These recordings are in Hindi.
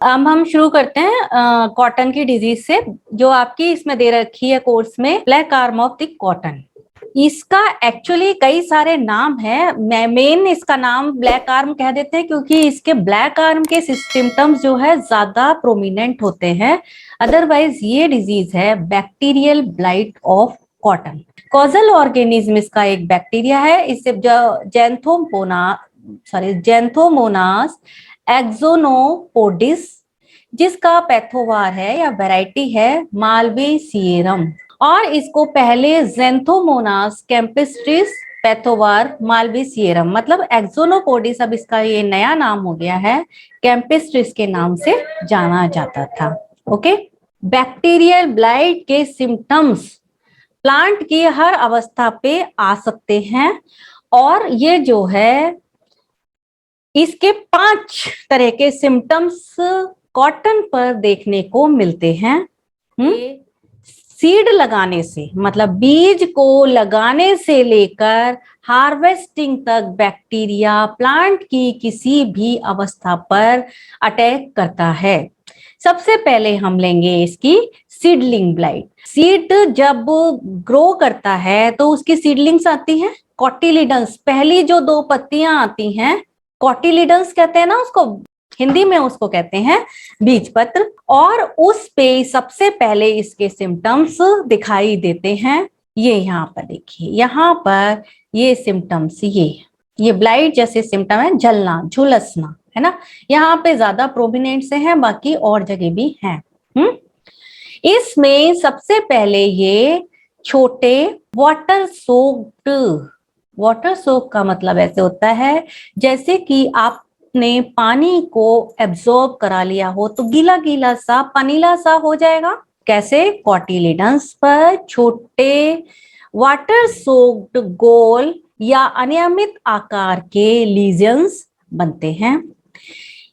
अब हम शुरू करते हैं कॉटन की डिजीज से, जो आपकी इसमें दे रखी है कोर्स में, black arm of the cotton. इसका एक्चुअली कई सारे नाम है। मेन इसका नाम ब्लैक आर्म कह देते हैं क्योंकि इसके ब्लैक आर्म के सिम्टम्स जो है ज्यादा प्रोमिनेंट होते हैं। अदरवाइज ये डिजीज है bacterial blight of cotton. Causal organism इसका एक बैक्टीरिया है। इससे जेंथोमोनास एक्सोनोपोडिस, जिसका पैथोवार है या वैरायटी है माल्वेसियरम, और इसको पहले जेंथोमोनास कैंपेस्ट्रिस पैथोवार माल्वेसियरम, मतलब एक्सोनोपोडिस अब इसका ये नया नाम हो गया है, कैंपेस्ट्रिस के नाम से जाना जाता था। ओके, बैक्टीरियल ब्लाइट के सिम्टम्स प्लांट की हर अवस्था पे आ सकते हैं, और ये जो है इसके 5 तरह के सिम्टम्स कॉटन पर देखने को मिलते हैं। सीड लगाने से, मतलब बीज को लगाने से लेकर हार्वेस्टिंग तक बैक्टीरिया प्लांट की किसी भी अवस्था पर अटैक करता है। सबसे पहले हम लेंगे इसकी सीडलिंग ब्लाइट। सीड जब ग्रो करता है तो उसकी सीडलिंग्स आती हैं, कॉटिलिडन्स, पहली जो 2 पत्तियां आती हैं कॉटिलिडन्स कहते हैं ना उसको, हिंदी में उसको कहते हैं बीज पत्र, और उस पे सबसे पहले इसके सिम्टम्स दिखाई देते हैं। ये यहाँ पर देखिए, यहाँ पर ये सिम्टम्स, ये ब्लाइट जैसे सिम्टम है, जलना, झुलसना, है ना। यहाँ पे ज्यादा प्रोमिनेंट से हैं, बाकी और जगह भी हैं। इसमें सबसे पहले ये छोटे वाटर सोक का मतलब ऐसे होता है जैसे कि आपने पानी को एब्जॉर्ब करा लिया हो तो गीला गीला सा, पनीला सा हो जाएगा। कैसे? कॉटिलिडन्स पर छोटे वाटर सोक्ड गोल या अनियमित आकार के लीजन्स बनते हैं।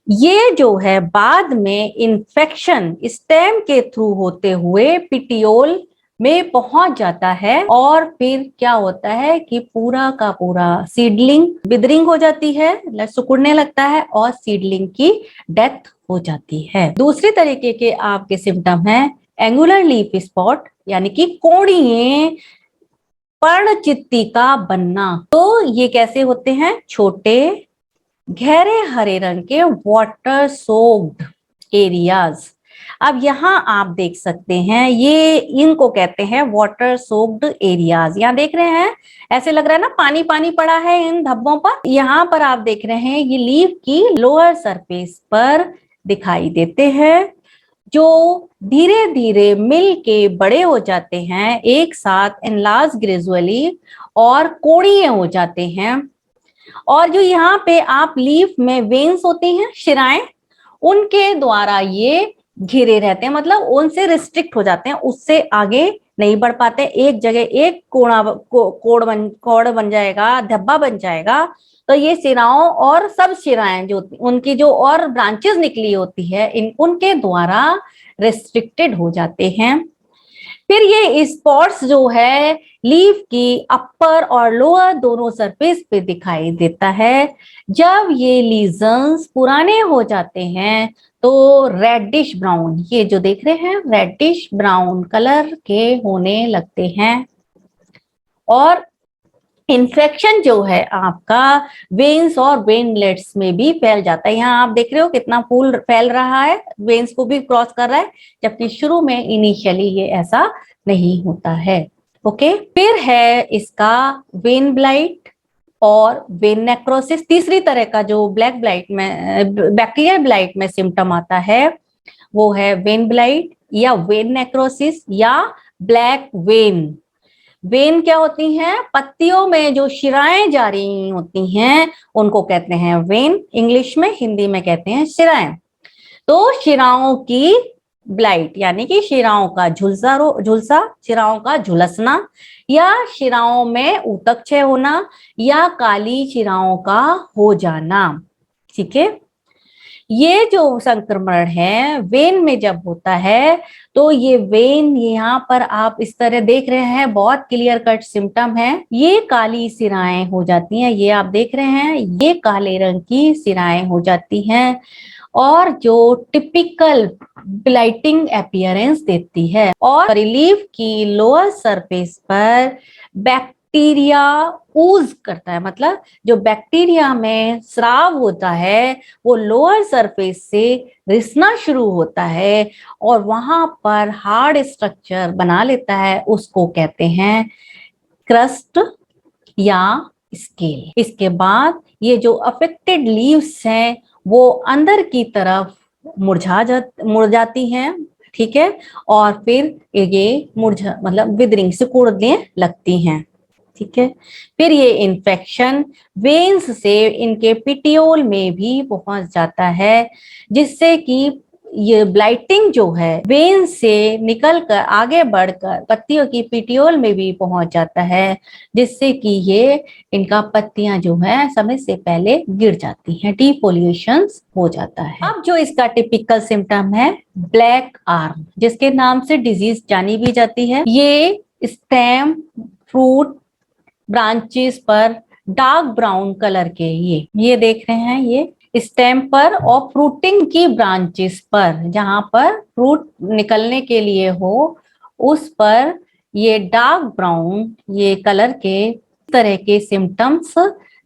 ये जो है बाद में इन्फेक्शन स्टेम के थ्रू होते हुए पिटियोल में पहुंच जाता है, और फिर क्या होता है कि पूरा का पूरा सीडलिंग विदरिंग हो जाती है, सिकुड़ने लगता है, और सीडलिंग की डेथ हो जाती है। दूसरी तरीके के आपके सिम्टम है एंगुलर लीफ स्पॉट, यानी कि कोणीय पर्णचित्ती का बनना। तो ये कैसे होते हैं? छोटे गहरे हरे रंग के वाटर सोक्ड एरियाज। अब यहाँ आप देख सकते हैं, ये इनको कहते हैं वाटर सोक्ड एरियाज। यहाँ देख रहे हैं, ऐसे लग रहा है ना पानी पानी पड़ा है इन धब्बों पर। यहाँ पर आप देख रहे हैं ये लीफ की लोअर सरफेस पर दिखाई देते हैं, जो धीरे धीरे मिल के बड़े हो जाते हैं, एक साथ एनलार्ज ग्रेजुअली, और कोणीय हो जाते हैं। और जो यहाँ पे आप लीफ में वेन्स होती हैं, शिराएं, उनके द्वारा ये घिरे रहते हैं, मतलब उनसे रिस्ट्रिक्ट हो जाते हैं, उससे आगे नहीं बढ़ पाते। एक जगह एक कोड़ बन जाएगा, धब्बा बन जाएगा, तो ये शिराओं और सब शिराएं जो उनकी जो और ब्रांचेस निकली होती है, उनके द्वारा रिस्ट्रिक्टेड हो जाते हैं। फिर ये स्पॉट्स जो है लीफ की अपर और लोअर दोनों सरफेस पे दिखाई देता है। जब ये लीजन्स पुराने हो जाते हैं तो रेडिश ब्राउन, ये जो देख रहे हैं रेडिश ब्राउन कलर के होने लगते हैं, और इन्फेक्शन जो है आपका वेन्स और वेनलेट्स में भी फैल जाता है। यहाँ आप देख रहे हो कितना फूल फैल रहा है, वेन्स को भी क्रॉस कर रहा है, जबकि शुरू में इनिशियली ये ऐसा नहीं होता है। ओके, फिर है इसका वेन ब्लाइट और वेन नेक्रोसिस। तीसरी तरह का जो ब्लैक ब्लाइट में, बैक्टीरियल ब्लाइट में सिम्टम आता है, वो है वेन ब्लाइट या वेन नेक्रोसिस या ब्लैक वेन। वेन क्या होती हैं? पत्तियों में जो शिराएं जा रही होती हैं उनको कहते हैं वेन, इंग्लिश में, हिंदी में कहते हैं शिराएं। तो शिराओं की ब्लाइट यानी कि शिराओं का झुलसा, शिराओं का झुलसना, या शिराओं में ऊतक क्षय होना, या काली शिराओं का हो जाना। ठीक है, ये जो संक्रमण है वेन में जब होता है तो ये वेन, यहाँ पर आप इस तरह देख रहे हैं, बहुत क्लियर कट सिम्टम है। ये काली सिराएं हो जाती हैं, ये आप देख रहे हैं, ये काले रंग की सिराएं हो जाती हैं, और जो टिपिकल ब्लाइटिंग अपीयरेंस देती है। और लीफ की लोअर सरफेस पर बैक्टीरिया ऊज करता है, मतलब जो बैक्टीरिया में स्राव होता है वो लोअर सरफेस से रिसना शुरू होता है और वहां पर हार्ड स्ट्रक्चर बना लेता है, उसको कहते हैं क्रस्ट या स्केल। इसके बाद ये जो अफेक्टेड लीव्स हैं वो अंदर की तरफ मुड़ जाती हैं, ठीक है, और फिर ये मुरझा मतलब विदरिंग सिकुड़ने लगती हैं, ठीक है। फिर ये इन्फेक्शन वेन्स से इनके पिटियोल में भी पहुंच जाता है, जिससे कि ये ब्लाइटिंग जो है वेन से निकलकर आगे बढ़कर पत्तियों की पिटियोल में भी पहुंच जाता है, जिससे कि ये इनका पत्तियां जो है समय से पहले गिर जाती हैं, डिफोलिएशन हो जाता है। अब जो इसका टिपिकल सिम्टम है ब्लैक आर्म, जिसके नाम से डिजीज जानी भी जाती है। ये स्टेम, फ्रूट, ब्रांचेस पर डार्क ब्राउन कलर के ये देख रहे हैं, ये स्टेम पर और फ्रूटिंग की ब्रांचेस पर, जहां पर फ्रूट निकलने के लिए हो उस पर ये डार्क ब्राउन ये कलर के तरह के सिम्टम्स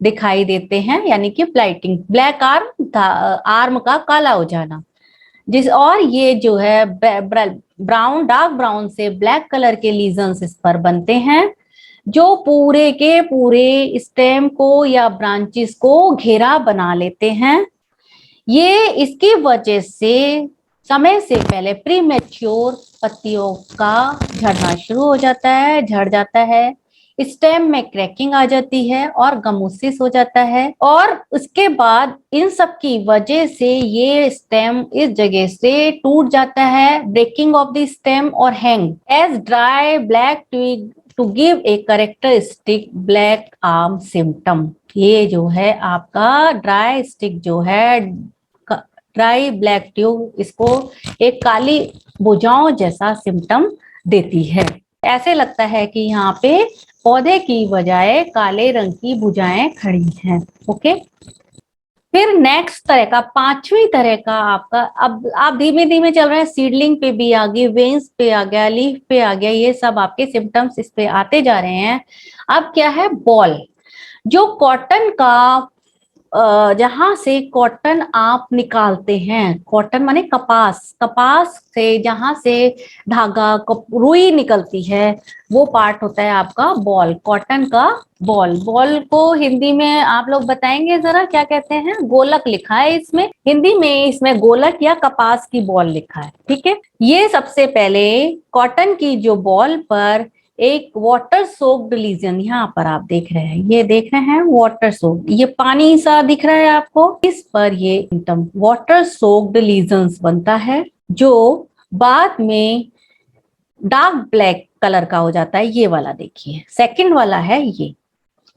दिखाई देते हैं, यानी कि ब्लाइटिंग, ब्लैक आर्म का काला हो जाना। और ये जो है ब्राउन, डार्क ब्राउन से ब्लैक कलर के लीजन्स इस पर बनते हैं, जो पूरे के पूरे स्टेम को या ब्रांचेस को घेरा बना लेते हैं। ये इसकी वजह से समय से पहले प्रीमेच्योर पत्तियों का झड़ना शुरू हो जाता है, झड़ जाता है, स्टेम में क्रैकिंग आ जाती है और गमोसिस हो जाता है। और उसके बाद इन सब की वजह से ये स्टेम इस जगह से टूट जाता है, ब्रेकिंग ऑफ द स्टेम और hang as dry black twig to give a characteristic black arm symptom. ये जो है आपका ड्राई स्टिक जो है, ड्राई ब्लैक ट्यूब, इसको एक काली भुजाओं जैसा सिम्टम देती है। ऐसे लगता है कि यहाँ पे पौधे की बजाय काले रंग की भुजाएं खड़ी हैं। ओके, फिर नेक्स्ट तरह का, पांचवी तरह का आपका, अब आप धीमे धीमे चल रहे हैं, सीडलिंग पे भी आ गई, वेन्स पे आ गया, लीफ पे आ गया, ये सब आपके सिम्टम्स इस पे आते जा रहे हैं। अब क्या है, बॉल, जो कॉटन का जहां से कॉटन आप निकालते हैं, कॉटन माने कपास, कपास से जहां से धागा रुई निकलती है, वो पार्ट होता है आपका बॉल, कॉटन का बॉल। बॉल को हिंदी में आप लोग बताएंगे जरा क्या कहते हैं? गोलक लिखा है इसमें, हिंदी में इसमें गोलक या कपास की बॉल लिखा है, ठीक है। ये सबसे पहले कॉटन की जो बॉल पर एक वाटर सोक्ड लीजन, यहाँ पर आप देख रहे हैं, ये देख रहे हैं वाटर सोक्ड, ये पानी सा दिख रहा है आपको, इस पर ये एकदम वाटर सोक्ड लीजन्स बनता है, जो बाद में डार्क ब्लैक कलर का हो जाता है। ये वाला देखिए, सेकंड वाला है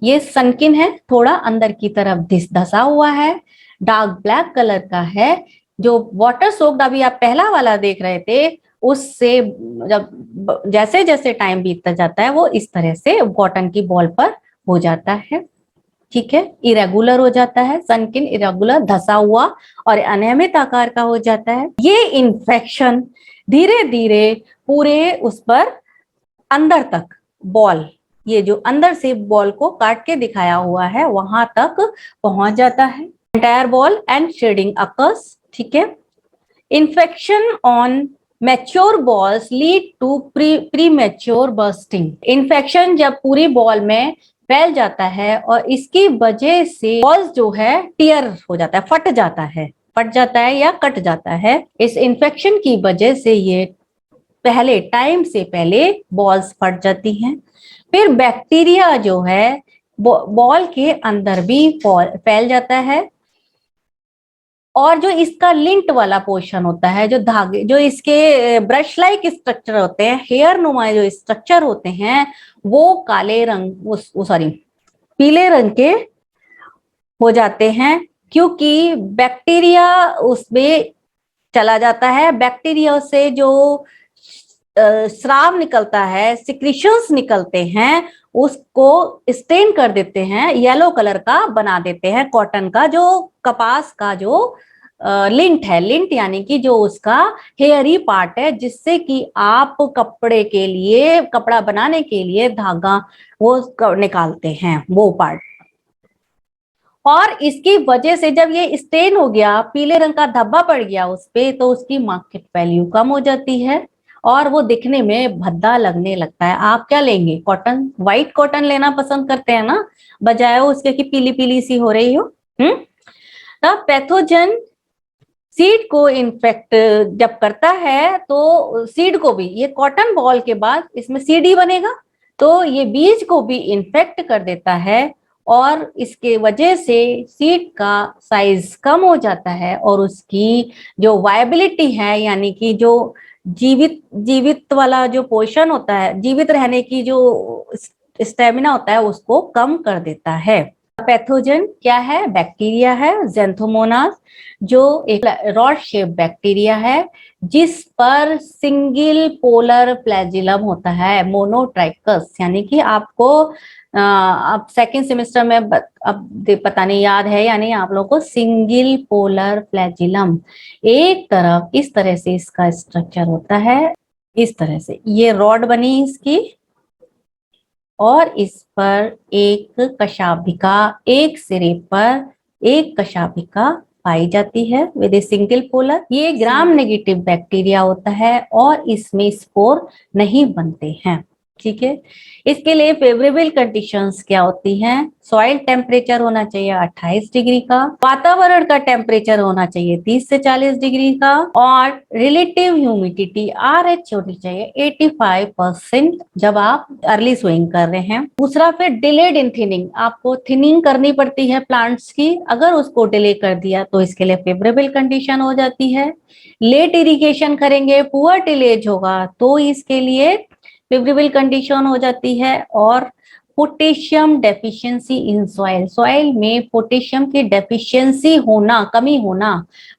ये सनकिन है, थोड़ा अंदर की तरफ धसा हुआ है, डार्क ब्लैक कलर का है। जो वाटर सोक्ड अभी आप पहला वाला देख रहे थे, उससे जब जैसे जैसे टाइम बीतता जाता है वो इस तरह से कॉटन की बॉल पर हो जाता है, ठीक है, इरेगुलर हो जाता है, सनकिन इरेगुलर, धसा हुआ और अनियमित आकार का हो जाता है। ये इन्फेक्शन धीरे धीरे पूरे उस पर अंदर तक बॉल, ये जो अंदर से बॉल को काट के दिखाया हुआ है वहां तक पहुंच जाता है, entire boll and shedding occurs, ठीक है। Infection on mature bolls lead to premature bursting. Infection जब पूरी बॉल में फैल जाता है और इसकी वजह से बॉल्स जो है टियर हो जाता है, फट जाता है या कट जाता है। इस इन्फेक्शन की वजह से ये पहले टाइम से पहले बॉल्स फट जाती हैं। फिर बैक्टीरिया जो है बॉल के अंदर भी फैल जाता है, और जो इसका लिंट वाला पोर्शन होता है, जो धागे, जो इसके ब्रश लाइक स्ट्रक्चर होते हैं, हेयर नुमा जो स्ट्रक्चर होते हैं, वो काले रंग, वो सॉरी पीले रंग के हो जाते हैं, क्योंकि बैक्टीरिया उसमें चला जाता है। बैक्टीरिया से जो स्राव निकलता है, सिक्रीशंस निकलते हैं, उसको स्टेन कर देते हैं, येलो कलर का बना देते हैं कॉटन का, जो कपास का जो लिंट है। लिंट यानी कि जो उसका हेयरी पार्ट है, जिससे कि आप कपड़े के लिए, कपड़ा बनाने के लिए धागा वो निकालते हैं, वो पार्ट। और इसकी वजह से जब ये स्टेन हो गया, पीले रंग का धब्बा पड़ गया उस पे, तो उसकी मार्केट वैल्यू कम हो जाती है और वो दिखने में भद्दा लगने लगता है। आप क्या लेंगे? कॉटन, व्हाइट कॉटन लेना पसंद करते हैं ना, बजाय उसके कि पीली पीली सी हो रही हो। तब पैथोजन सीड को इन्फेक्ट जब करता है, तो सीड को भी, ये कॉटन बॉल के बाद इसमें सीड ही बनेगा, तो ये बीज को भी इन्फेक्ट कर देता है और इसके वजह से सीड का साइज कम हो जाता है और उसकी जो वायबिलिटी है, यानी कि जो जीवित जीवित वाला जो पोषण होता है, जीवित रहने की जो स्टेमिना होता है, उसको कम कर देता है। पैथोजन क्या है? बैक्टीरिया है, ज़ेंथोमोनास, जो एक रॉड शेप बैक्टीरिया है जिस पर सिंगल पोलर फ्लैजिलम होता है, मोनोट्राइकस। यानी कि आपको अब सेकंड सेमेस्टर में अब पता नहीं याद है या नहीं आप लोगों को, सिंगल पोलर फ्लैजिलम, एक तरफ इस तरह से इसका स्ट्रक्चर होता है, इस तरह से ये रॉड बनी इसकी, और इस पर एक कशाभिका, एक सिरे पर एक कशाभिका पाई जाती है विद ए सिंगल पोलर। ये ग्राम नेगेटिव बैक्टीरिया होता है और इसमें स्पोर नहीं बनते हैं। ठीक है, इसके लिए फेवरेबल कंडीशंस क्या होती हैं? सॉइल टेम्परेचर होना चाहिए 28 डिग्री का, वातावरण का टेम्परेचर होना चाहिए 30 से 40 डिग्री का, और रिलेटिव ह्यूमिडिटी RH होनी चाहिए 85% जब आप अर्ली सोइंग कर रहे हैं। दूसरा, फिर डिलेड इन थिनिंग, आपको थिनिंग करनी पड़ती है प्लांट्स की, अगर उसको डिले कर दिया तो इसके लिए फेवरेबल कंडीशन हो जाती है। लेट इरिगेशन करेंगे, पुअर टिलेज होगा, तो इसके लिए फेवरेबल कंडीशन हो जाती है। और potassium deficiency in soil, soil में पोटेशियम की डेफिशिएंसी होना, कमी होना,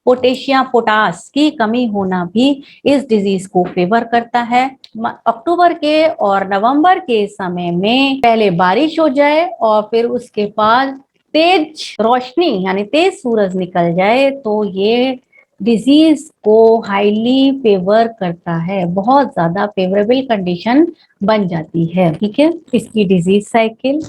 पोटेशियम पोटास की कमी होना भी इस डिजीज को फेवर करता है। अक्टूबर के और नवंबर के समय में पहले बारिश हो जाए और फिर उसके बाद तेज रोशनी यानी तेज सूरज निकल जाए, तो ये डिजीज को हाईली फेवर करता है, बहुत ज्यादा फेवरेबल कंडीशन बन जाती है। ठीक है, इसकी डिजीज साइकिल,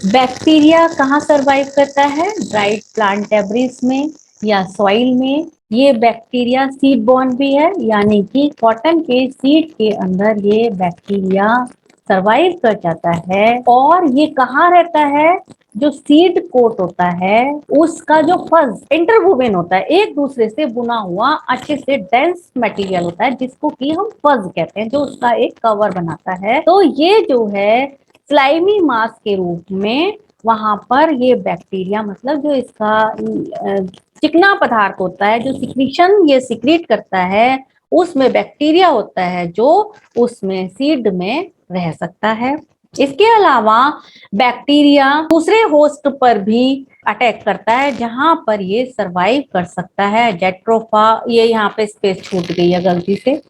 बैक्टीरिया कहाँ सरवाइव करता है? ड्राइड प्लांट डेब्रिस में या सॉइल में। ये बैक्टीरिया सीड बॉर्न भी है, यानी कि कॉटन के सीड के अंदर ये बैक्टीरिया सरवाइव कर जाता है। और ये कहाँ रहता है? जो सीड कोट होता है उसका जो फज इंटरवोवेन होता है, एक दूसरे से बुना हुआ अच्छे से डेंस मटेरियल होता है, जिसको कि हम फज कहते हैं, जो उसका एक कवर बनाता है। तो ये जो है स्लाइमी मास के रूप में वहां पर ये बैक्टीरिया, मतलब जो इसका चिकना पदार्थ होता है, जो सिक्रीशन ये सिक्रीट करता है, उसमें बैक्टीरिया होता है जो उसमें सीड में रह सकता है। इसके अलावा बैक्टीरिया दूसरे होस्ट पर भी अटैक करता है जहां पर ये सरवाइव कर सकता है। जेट्रोफा, ये यहाँ पे स्पेस छूट गई है गलती से,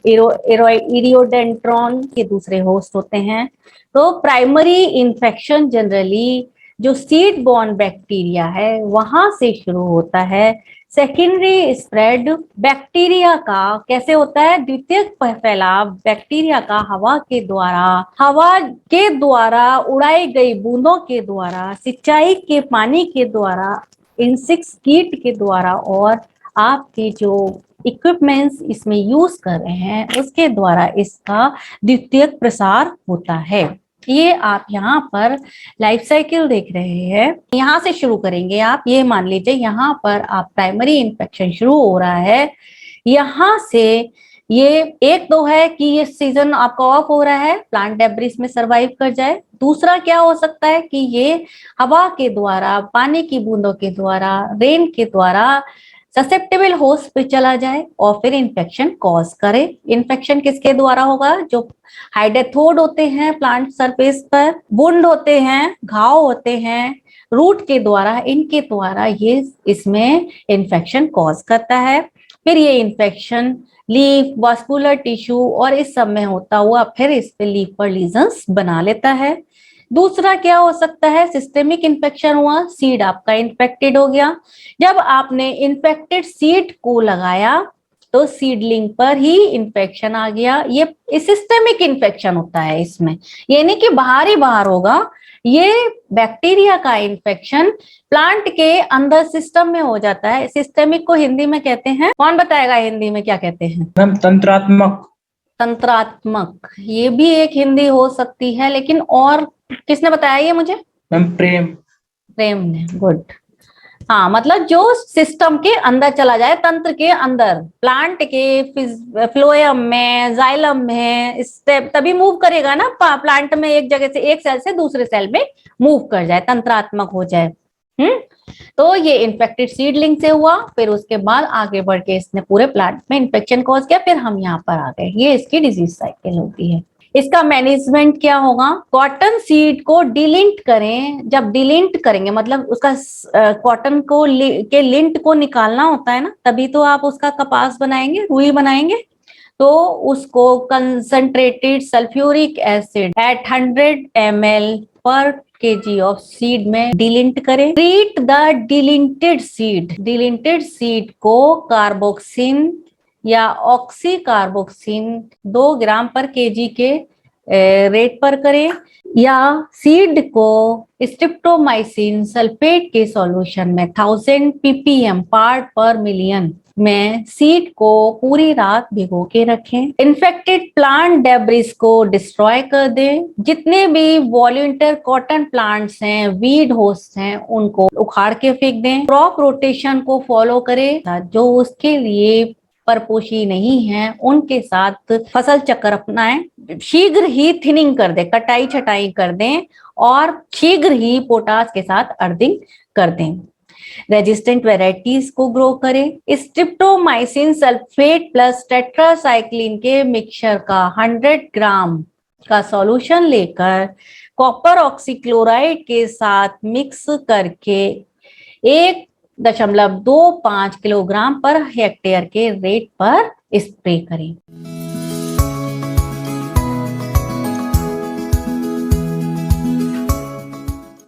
इरियोडेंट्रॉन के दूसरे होस्ट होते हैं। तो प्राइमरी इन्फेक्शन जनरली जो सीड बॉर्न बैक्टीरिया है वहां से शुरू होता है। सेकेंडरी स्प्रेड बैक्टीरिया का कैसे होता है? द्वितीयक फैलाव बैक्टीरिया का हवा के द्वारा उड़ाई गई बूंदों के द्वारा, सिंचाई के पानी के द्वारा, इंसेक्ट्स कीट के द्वारा, और आपके जो इक्विपमेंट्स इसमें यूज कर रहे हैं उसके द्वारा इसका द्वितीयक प्रसार होता है। ये आप यहाँ पर लाइफ साइकिल देख रहे हैं, यहाँ से शुरू करेंगे आप। ये मान लीजिए यहाँ पर आप प्राइमरी इन्फेक्शन शुरू हो रहा है, यहाँ से ये एक तो है कि ये सीजन आपका ऑफ हो रहा है, प्लांट डेब्रिस में सरवाइव कर जाए। दूसरा क्या हो सकता है कि ये हवा के द्वारा, पानी की बूंदों के द्वारा, रेन के द्वारा ससेप्टेबल होस्ट पे चला जाए और फिर इन्फेक्शन कॉज करे। इन्फेक्शन किसके द्वारा होगा? जो हाइडेथोड होते हैं प्लांट सरफेस पर, वुंड होते हैं, घाव होते हैं, रूट के द्वारा, इनके द्वारा ये इसमें इन्फेक्शन कॉज करता है। फिर ये इन्फेक्शन लीफ, वास्कुलर टिश्यू और इस सब में होता हुआ फिर इस पे लीफ पर लीजन्स बना लेता है। दूसरा क्या हो सकता है, सिस्टेमिक इन्फेक्शन हुआ, सीड आपका इन्फेक्टेड हो गया। जब आपने इन्फेक्टेड सीड को लगाया तो सीडलिंग पर ही इन्फेक्शन आ गया। ये सिस्टेमिक इन्फेक्शन होता है इसमें, ये नहीं कि बाहर ही बाहर होगा, ये बैक्टीरिया का इन्फेक्शन प्लांट के अंदर सिस्टम में हो जाता है। सिस्टेमिक को हिंदी में कहते हैं, कौन बताएगा हिंदी में क्या कहते हैं? मैम तंत्रात्मक। तंत्रात्मक, ये भी एक हिंदी हो सकती है, लेकिन और किसने बताया ये मुझे? मैम प्रेम। प्रेम ने, गुड। हाँ, मतलब जो सिस्टम के अंदर चला जाए, तंत्र के अंदर, प्लांट के फ्लोएम में, जाइलम में, तभी मूव करेगा ना प्लांट में, एक जगह से, एक सेल से दूसरे सेल में मूव कर जाए, तंत्रात्मक हो जाए। तो ये इन्फेक्टेड सीडलिंग से हुआ, फिर उसके बाद आगे बढ़ के इसने पूरे प्लांट में इन्फेक्शन कॉज किया, फिर हम यहाँ पर आ गए। ये इसकी डिजीज साइकिल होती है। इसका मैनेजमेंट क्या होगा? कॉटन सीड को डिलिंट करें। जब डिलिंट करेंगे मतलब उसका कॉटन को के लिंट को निकालना होता है ना, तभी तो आप उसका कपास बनाएंगे, रुई बनाएंगे। तो उसको concentrated sulphuric acid at 100 ml per kg of seed में डिलिंट करें। Treat the delinted seed. Delinted seed को कार्बोक्सिन या oxycarboxin 2 gram per KG के रेट पर करें, या सीड को स्ट्रिप्टोमाइसिन सल्फेट के सॉल्यूशन में 1000 ppm पार्ट पर मिलियन में सीड को पूरी रात भिगो के रखें। इन्फेक्टेड प्लांट डेब्रिस को डिस्ट्रॉय कर दें। जितने भी वॉलंटियर कॉटन प्लांट्स हैं, वीड होस्ट हैं, उनको उखाड़ के फेंक दें। क्रॉप रोटेशन को फॉलो करें। जो उसके लिए परपोषी नहीं है उनके साथ फसल चक्र अपनाएं। शीघ्र ही थिनिंग कर दें, कटाई छटाई कर दें, और शीघ्र ही पोटास के साथ अर्थिंग कर दें। रेजिस्टेंट वेराइटीज को ग्रो करें। स्ट्रिप्टोमाइसिन सल्फेट प्लस टेट्रासाइक्लिन के मिक्सचर का 100 ग्राम का सॉल्यूशन लेकर कॉपर ऑक्सीक्लोराइड के साथ मिक्स करके 1.25 किलोग्राम पर हेक्टेयर के रेट पर स्प्रे करें।